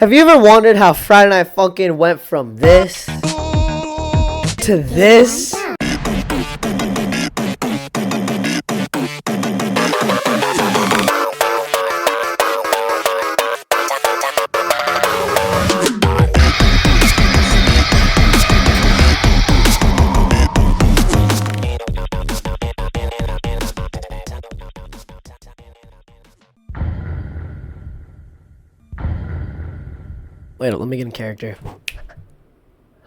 Have you ever wondered how Friday Night Funkin' went from this to this? Wait, let me get in character.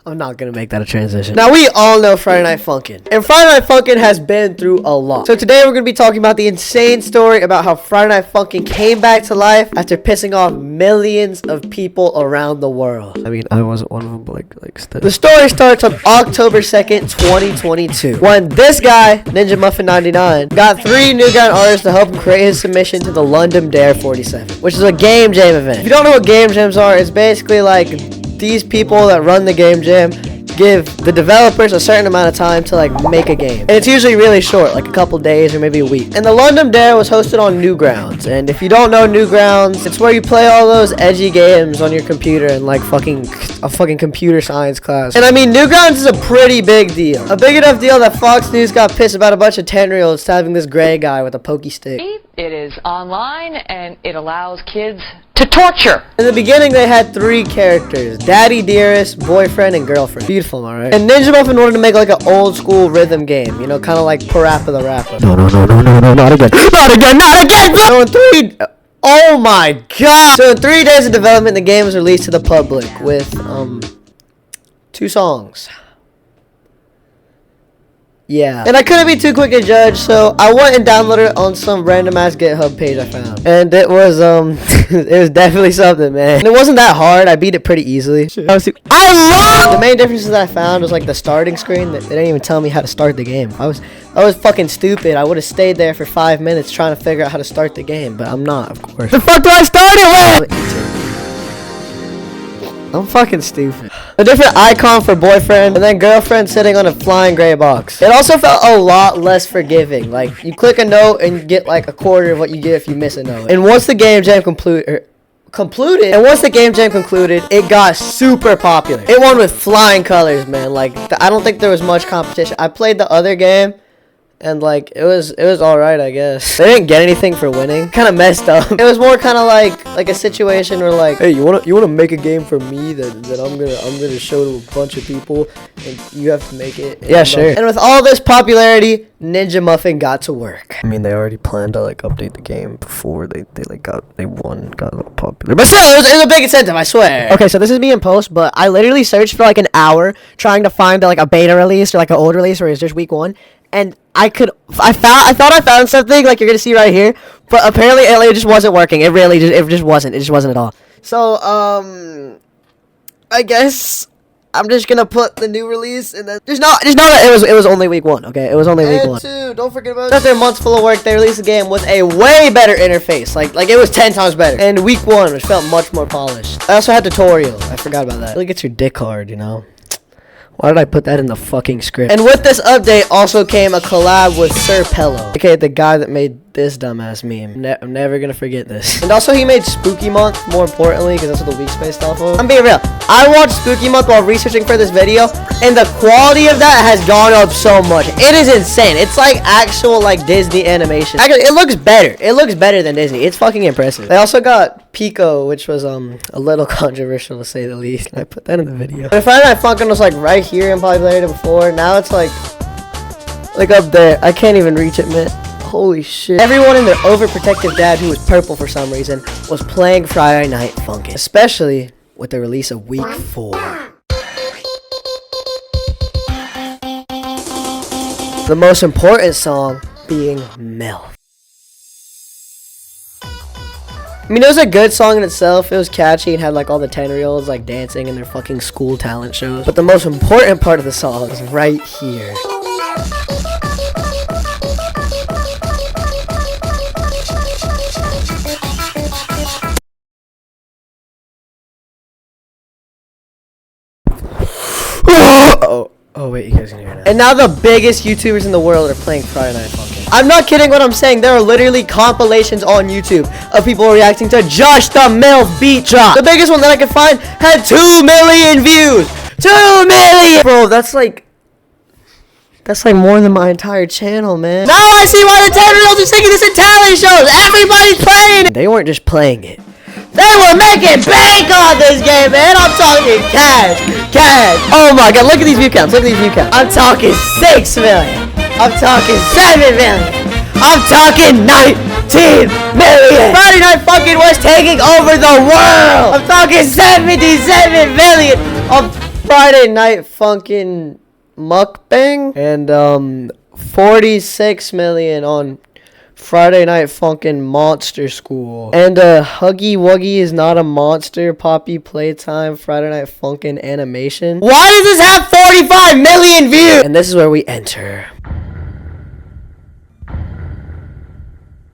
I'm not gonna make that a transition. Now, we all know Friday Night Funkin'. And Friday Night Funkin' has been through a lot. So today we're gonna be talking about the insane story about how Friday Night Funkin' came back to life after pissing off millions of people around the world. I mean, I wasn't one of them, but like still. The story starts on October 2nd, 2022. When this guy, Ninja Muffin 99, got 3 newgrounds artists to help him create his submission to the Lundum Dare 47, which is a game jam event. If you don't know what game jams are, it's basically like these people that run the game jam give the developers a certain amount of time to like make a game, and it's usually really short, like a couple days or maybe a week. And the Lundum Dare was hosted on Newgrounds, and if you don't know Newgrounds, it's where you play all those edgy games on your computer in like a fucking computer science class. And I mean, Newgrounds is a pretty big deal, a big enough deal that Fox News got pissed about a bunch of 10-year-olds stabbing this gray guy with a pokey stick. It is online and it allows kids to torture. In the beginning, they had 3 characters: Daddy, Dearest, Boyfriend, and Girlfriend. Beautiful, alright? And Ninja Muffin wanted to make like an old school rhythm game, you know, kind of like Parappa the Rapper. No, not again. Not again! So in 3... Oh my god! So in 3 days of development, the game was released to the public with, 2 songs. Yeah. And I couldn't be too quick to judge, so I went and downloaded it on some random ass GitHub page I found. And it was, it was definitely something, man. And it wasn't that hard. I beat it pretty easily. I love! The main differences that I found was like the starting screen. They didn't even tell me how to start the game. I was fucking stupid. I would have stayed there for 5 minutes trying to figure out how to start the game, but I'm not, of course. The fuck do I start it with? I'm fucking stupid. A different icon for Boyfriend, and then Girlfriend sitting on a flying gray box. It also felt a lot less forgiving. Like, you click a note and you get like a quarter of what you get if you miss a note. And once the game jam concluded, it got super popular. It won with flying colors, man. Like, I don't think there was much competition. I played the other game, and like it was alright, I guess. They didn't get anything for winning. Kind of messed up. It was more kind of like a situation where like, hey, you wanna make a game for me that I'm gonna show to a bunch of people, and you have to make it. Yeah, sure. And with all this popularity, Ninja Muffin got to work. I mean, they already planned to like update the game before they got a little popular. But still, it was a big incentive, I swear. Okay, so this is me in post, but I literally searched for like an hour trying to find like a beta release or like an old release where it's just week 1. And I thought I found something like you're gonna see right here, but apparently it just wasn't working. It just wasn't at all. So I guess I'm just gonna put the new release, and then just know that it was only week 1. Okay, it was only week 1. And 2, don't forget about after months full of work, they released the game with a way better interface. Like it was 10 times better. And week 1, which felt much more polished. I also had tutorials. I forgot about that. It really gets your dick hard, you know. Why did I put that in the fucking script? And with this update also came a collab with Sir Pello, okay, the guy that made this dumbass meme. I'm never gonna forget this. And also he made Spooky Month, more importantly, because that's what the week's based off of. I'm being real. I watched Spooky Month while researching for this video, and the quality of that has gone up so much. It is insane. It's like actual like Disney animation. Actually, it looks better. It looks better than Disney. It's fucking impressive. They also got Pico, which was a little controversial to say the least. I put that in the video. But Friday Night Funkin' was like right here in popularity before. Now it's like up there. I can't even reach it, man. Holy shit. Everyone and their overprotective dad, who was purple for some reason, was playing Friday Night Funkin'. Especially with the release of week 4. The most important song being MILF. I mean, it was a good song in itself. It was catchy and had like all the 10-year-olds like dancing in their fucking school talent shows. But the most important part of the song is right here. Oh wait, you guys can hear it now. And now the biggest YouTubers in the world are playing Friday Night Funkin'. I'm not kidding when I'm saying there are literally compilations on YouTube of people reacting to just the MILF beat drop. The biggest one that I could find had 2 million views. 2 million! Bro, that's like more than my entire channel, man. Now I see why the 10-year-olds are singing this in talent shows. Everybody's playing it. They weren't just playing it. They were making bank on this game, man. I'm talking cash. Oh my god, look at these view counts. I'm talking 6 million. I'm talking 7 million. I'm talking 19 million. Friday Night Funkin' was taking over the world. I'm talking 77 million of Friday Night Funkin' mukbang and 46 million on Friday Night Funkin' Monster School. And Huggy Wuggy is not a monster. Poppy Playtime Friday Night Funkin' animation. Why does this have 45 million views? And this is where we enter.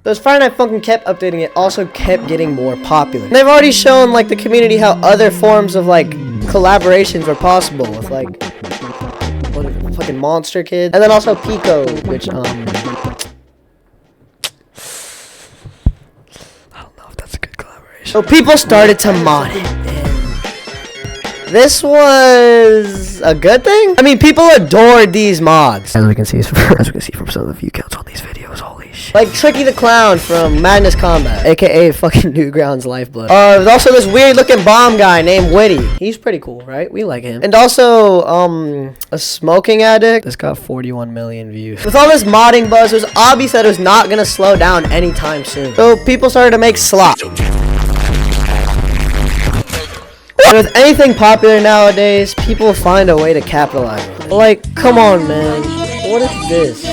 So as Friday Night Funkin' kept updating, it also kept getting more popular. And they've already shown like the community how other forms of like collaborations were possible with like what are the fucking Monster Kids, and then also Pico, which I don't know if that's a good collaboration. So people started to mod it, and this was a good thing. I mean, people adored these mods, as we can see from some of the view counts on these videos. Holy shit! Like Tricky the Clown from Madness Combat, aka fucking Newgrounds Lifeblood. There's also this weird looking bomb guy named Witty. He's pretty cool, right? We like him. And also a smoking addict. This got 41 million views. With all this modding buzz, it was obvious that it was not gonna slow down anytime soon. So people started to make slop. But with anything popular nowadays, people find a way to capitalize on it. Like, come on, man. What is this?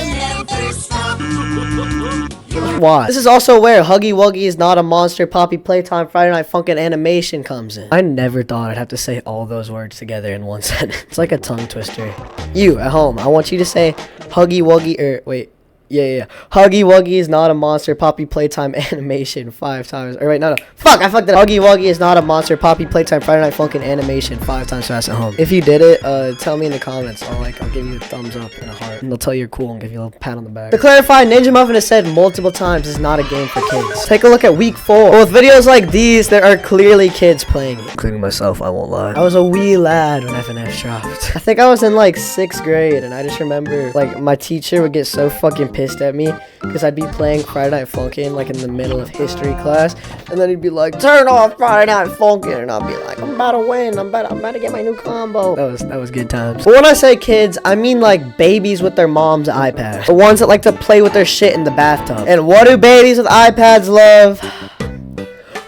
Why? This is also where Huggy Wuggy is not a monster. Poppy Playtime Friday Night Funkin' animation comes in. I never thought I'd have to say all those words together in one sentence. It's like a tongue twister. You at home, I want you to say Huggy Wuggy, or wait. Yeah. Huggy Wuggy is not a monster. Poppy Playtime animation 5 times. Or wait, no. Fuck, I fucked it up. Huggy Wuggy is not a monster. Poppy Playtime Friday Night Funkin' animation 5 times fast at home. If you did it, tell me in the comments. I'll give you a thumbs up and a heart. And they'll tell you you're cool and give you a little pat on the back. To clarify, Ninja Muffin has said multiple times this is not a game for kids. Take a look at week 4. Well, with videos like these, there are clearly kids playing it. Including myself, I won't lie. I was a wee lad when Fnf dropped. I think I was in like 6th grade, and I just remember like my teacher would get so fucking pissed at me because I'd be playing Friday Night Funkin' like in the middle of history class, and then he'd be like, turn off Friday Night Funkin', and I'll be like, I'm about to win, I'm about to get my new combo. That was good times. But when I say kids, I mean like babies with their mom's iPad, the ones that like to play with their shit in the bathtub. And what do babies with iPads love?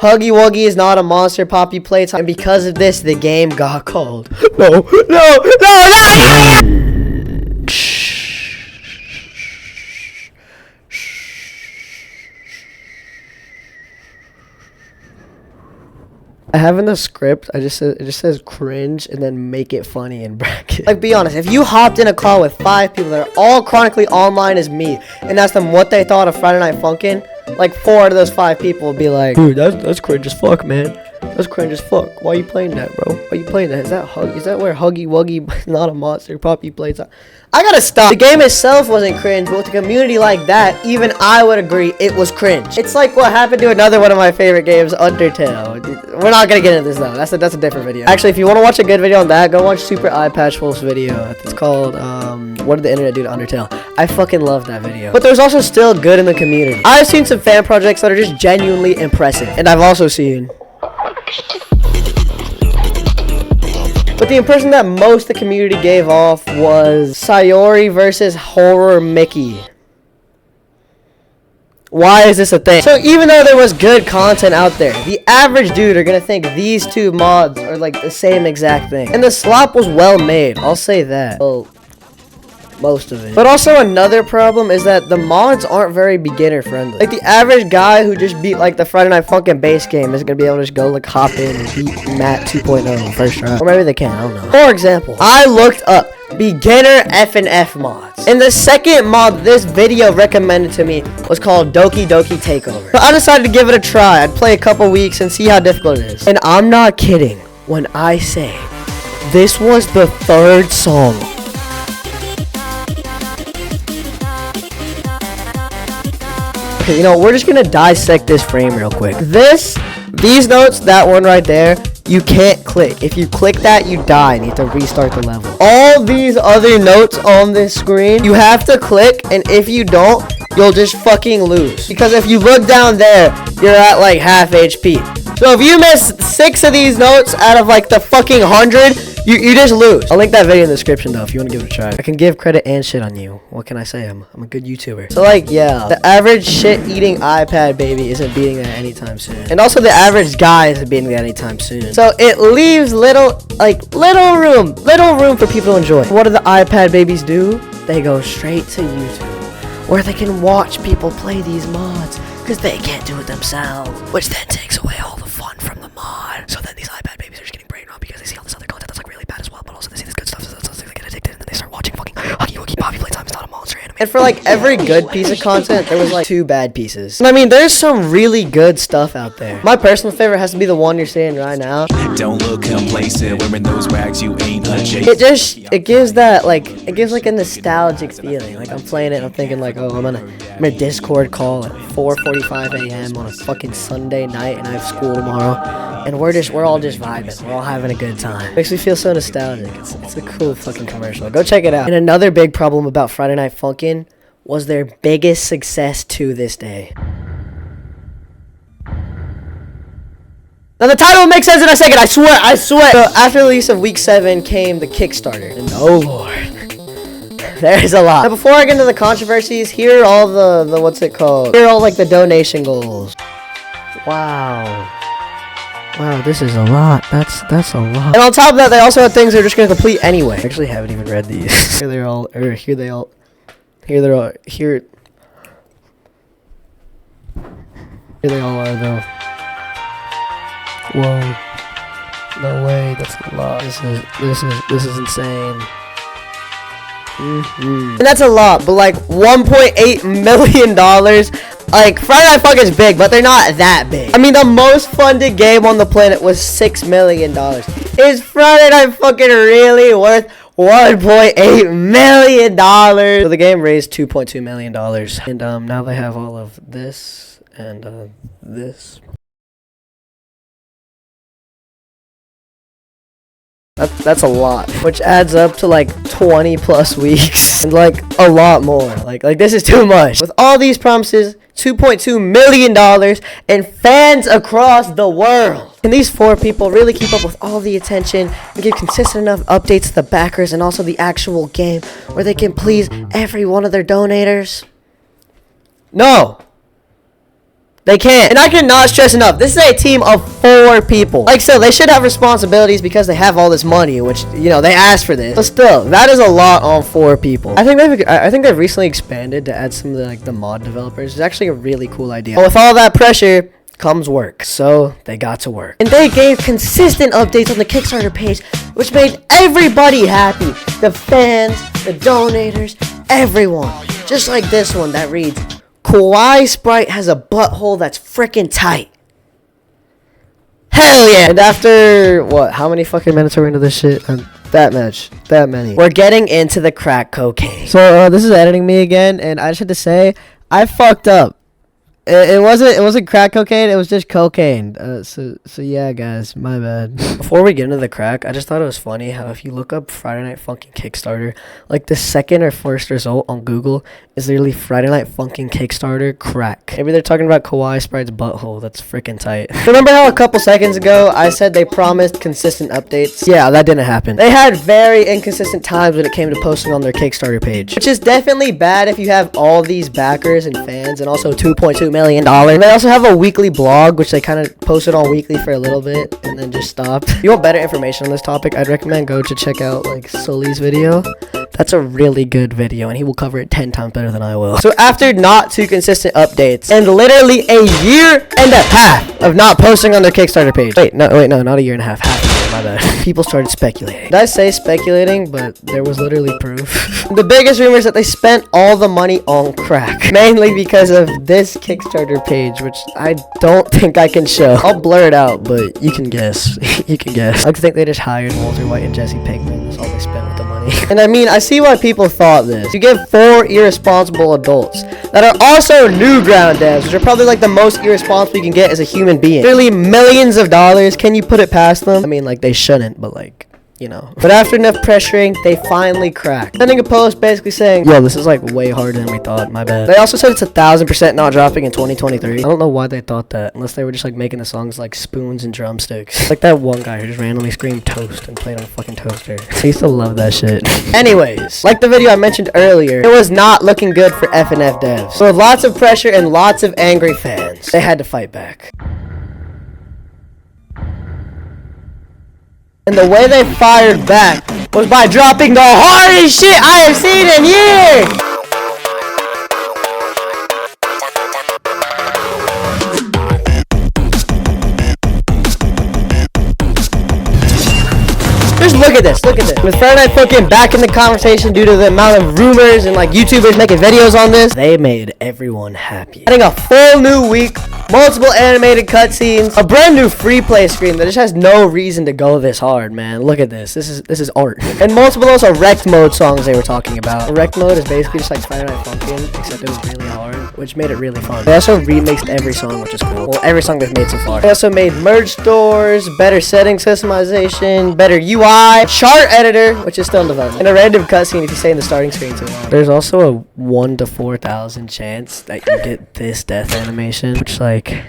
Huggy Wuggy is not a monster. Poppy Playtime, and because of this, the game got called. No. I have in the script, it just says cringe and then make it funny in brackets. Like, be honest, if you hopped in a call with 5 people that are all chronically online as me and asked them what they thought of Friday Night Funkin', like 4 out of those 5 people would be like, dude, that's cringe as fuck, man. That's cringe as fuck. Why are you playing that, bro? Why are you playing that? Is that where Huggy Wuggy is not a monster? Poppy plays. I gotta stop. The game itself wasn't cringe, but with a community like that, even I would agree it was cringe. It's like what happened to another one of my favorite games, Undertale. We're not gonna get into this though. That's a different video. Actually, if you want to watch a good video on that, go watch Super Eye Patch Wolf's video. It's called What Did the Internet Do to Undertale? I fucking love that video. But there's also still good in the community. I've seen some fan projects that are just genuinely impressive, and I've also seen. But the impression that most of the community gave off was Sayori versus Horror Mickey. Why is this a thing? So even though there was good content out there, the average dude are gonna think these 2 mods are like the same exact thing. And the slop was well made, I'll say that. Well, most of it. But also another problem is that the mods aren't very beginner friendly. Like the average guy who just beat like the Friday Night Funkin' base game isn't gonna be able to just go like hop in and beat Matt 2.0 first try. Or maybe they can, I don't know. For example, I looked up beginner Fnf mods, and the second mod this video recommended to me was called Doki Doki Takeover. So I decided to give it a try. I'd play a couple weeks and see how difficult it is. And I'm not kidding when I say this was the 3rd song Okay, you know, we're just gonna dissect this frame real quick. These notes, that one right there, you can't click. If you click that, you die and you have to restart the level. All these other notes on this screen, you have to click, and if you don't, you'll just fucking lose. Because if you look down there, you're at like half HP. So if you miss 6 of these notes out of like the fucking 100, you just lose. I'll link that video in the description though if you want to give it a try. I can give credit and shit on you. What can I say? I'm a good YouTuber. So like, yeah, the average shit-eating iPad baby isn't beating that anytime soon. And also the average guy isn't beating that anytime soon. So it leaves little room for people to enjoy. What do the iPad babies do? They go straight to YouTube, where they can watch people play these mods because they can't do it themselves, which then takes away all the fun from the mod. So then these iPad babies are just getting brain rot because they see all this other content that's like really bad as well, but also they see this good stuff, so they get addicted, and then they start watching fucking Huggy Wuggy Poppy Playtime is not a monster anime. And for like every good piece of content, there was like 2 bad pieces. And I mean, there's some really good stuff out there. My personal favorite has to be the one you're seeing right now. Don't look complacent, wearing those rags, you ain't adjacent. It gives that like, it gives like a nostalgic feeling. Like I'm playing it and I'm thinking like, oh, I'm in a Discord call at 4:45 a.m. on a fucking Sunday night and I have school tomorrow. And we're all just vibing. We're all having a good time. Makes me feel so nostalgic. It's a cool fucking commercial. Go check it out. And another big problem about Friday Night Funkin' was their biggest success to this day. Now the title will make sense in a second, I swear. So after the release of week 7 came the Kickstarter. And oh lord, there's a lot. Now before I get into the controversies, here are all the what's it called? Here are all like the donation goals. Wow, this is a lot. That's a lot. And on top of that, they also have things they're just gonna complete anyway. I actually haven't even read these. Here they all are though. Whoa. No way, that's a lot. This is insane. And that's a lot, but like $1.8 million. Like Friday Night Funkin' is big, but they're not that big. I mean, the most funded game on the planet was $6 million. Is Friday Night Funkin' really worth $1.8 million? So the game raised $2.2 million. And now they have all of this and this. That's a lot, which adds up to like 20 plus weeks and like a lot more. Like this is too much. With all these promises, $2.2 million and fans across the world. Can these 4 people really keep up with all the attention and give consistent enough updates to the backers and also the actual game where they can please every one of their donators? No. They can't. And I cannot stress enough, this is a team of 4 people. Like, so they should have responsibilities because they have all this money, which, you know, they asked for this. But still, that is a lot on 4 people. I think they've recently expanded to add some of the mod developers. It's actually a really cool idea. But with all that pressure comes work. So they got to work. And they gave consistent updates on the Kickstarter page, which made everybody happy. The fans, the donators, everyone. Just like this one that reads, Kawaii Sprite has a butthole that's freaking tight. Hell yeah! And after, what, how many fucking minutes are we into this shit? That many. We're getting into the crack cocaine. So, this is editing me again, and I just had to say, I fucked up. It wasn't crack cocaine, it was just cocaine. So yeah, guys, my bad. Before we get into the crack, I just thought it was funny how if you look up Friday Night Funkin' Kickstarter, like the second or first result on Google is literally Friday Night Funkin' Kickstarter crack. Maybe they're talking about Kawaii Sprite's butthole. That's freaking tight. Remember how a couple seconds ago I said they promised consistent updates? Yeah, that didn't happen. They had very inconsistent times when it came to posting on their Kickstarter page, which is definitely bad if you have all these backers and fans and also $2.2 million. They also have a weekly blog, which they kind of posted on weekly for a little bit and then just stopped. If you want better information on this topic, I'd recommend go to check out like Sully's video. That's a really good video and he will cover it 10 times better than I will. So after not too consistent updates and literally a year and a half of not posting on their Kickstarter page. Wait, no, not a year and a half. Half a year, my bad. People started speculating. Did I say speculating? But there was literally proof. The biggest rumor is that they spent all the money on crack. Mainly because of this Kickstarter page, which I don't think I can show. I'll blur it out, but you can guess. You can guess. I like to think they just hired Walter White and Jesse Pinkman. That's all they spent with the money. me. And I mean, I see why people thought this. You give 4 irresponsible adults that are also newground devs, which are probably like the most irresponsible you can get as a human being, literally millions of dollars. Can you put it past them? I mean, like, they shouldn't, but like, you know. But after enough pressuring, they finally cracked, sending a post basically saying, yo, this is like way harder than we thought, my bad. They also said it's 1,000% not dropping in 2023. I don't know why they thought that, unless they were just like making the songs like spoons and drumsticks. Like that one guy who just randomly screamed toast and played on a fucking toaster. I used to love that shit. Anyways, like the video I mentioned earlier, it was not looking good for FNF devs. So with lots of pressure and lots of angry fans, they had to fight back. And the way they fired back was by dropping the hardest shit I have seen in years! Just look at this, look at this. With Friday Night Funkin back in the conversation due to the amount of rumors and like YouTubers making videos on this, they made everyone happy. Adding a full new week, multiple animated cutscenes, a brand new free play screen that just has no reason to go this hard, man. Look at this. This is art. And multiple also wrecked mode songs they were talking about. Wrecked mode is basically just like Friday Night Funkin, except it was really hard, which made it really fun. They also remixed every song, which is cool. Well, every song they've made so far. They also made merge stores, better settings customization, better UI, chart editor, which is still in development, and a random cutscene if you stay in the starting screen too long. There's also a 1 to 4,000 chance that you get this death animation, which like,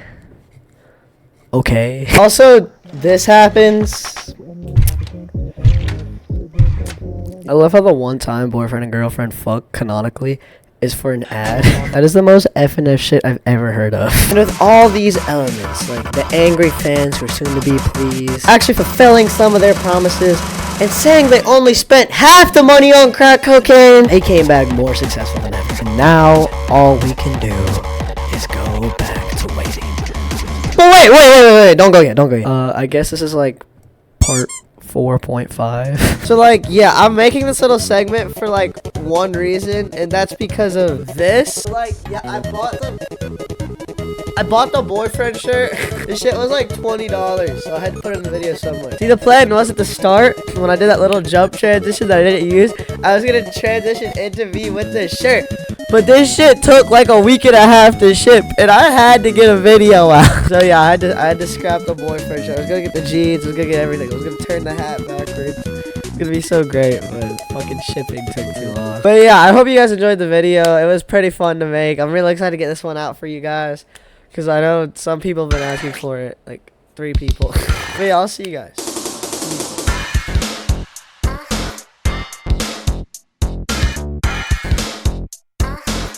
okay. Also, this happens. I love how the one-time boyfriend and girlfriend fuck canonically is for an ad. That is the most FNF shit I've ever heard of. And with all these elements, like the angry fans who are soon to be pleased, actually fulfilling some of their promises, and saying they only spent half the money on crack cocaine, they came back more successful than ever. And now, all we can do is go back to waiting. But wait, don't go yet, I guess this is like part 4.5. So like, yeah, I'm making this little segment for like one reason, and that's because of this. Like, yeah, I bought the boyfriend shirt. This shit was like $20, so I had to put it in the video somewhere. See, the plan was at the start, when I did that little jump transition that I didn't use, I was gonna transition into V with this shirt. But this shit took like a week and a half to ship, and I had to get a video out. So yeah, I had to scrap the boyfriend shirt. I was gonna get the jeans, I was gonna get everything. I was gonna turn the hat backwards. It's gonna be so great, but fucking shipping took too long. But yeah, I hope you guys enjoyed the video. It was pretty fun to make. I'm really excited to get this one out for you guys, because I know some people have been asking for it, like 3 people. But yeah, I'll see you guys.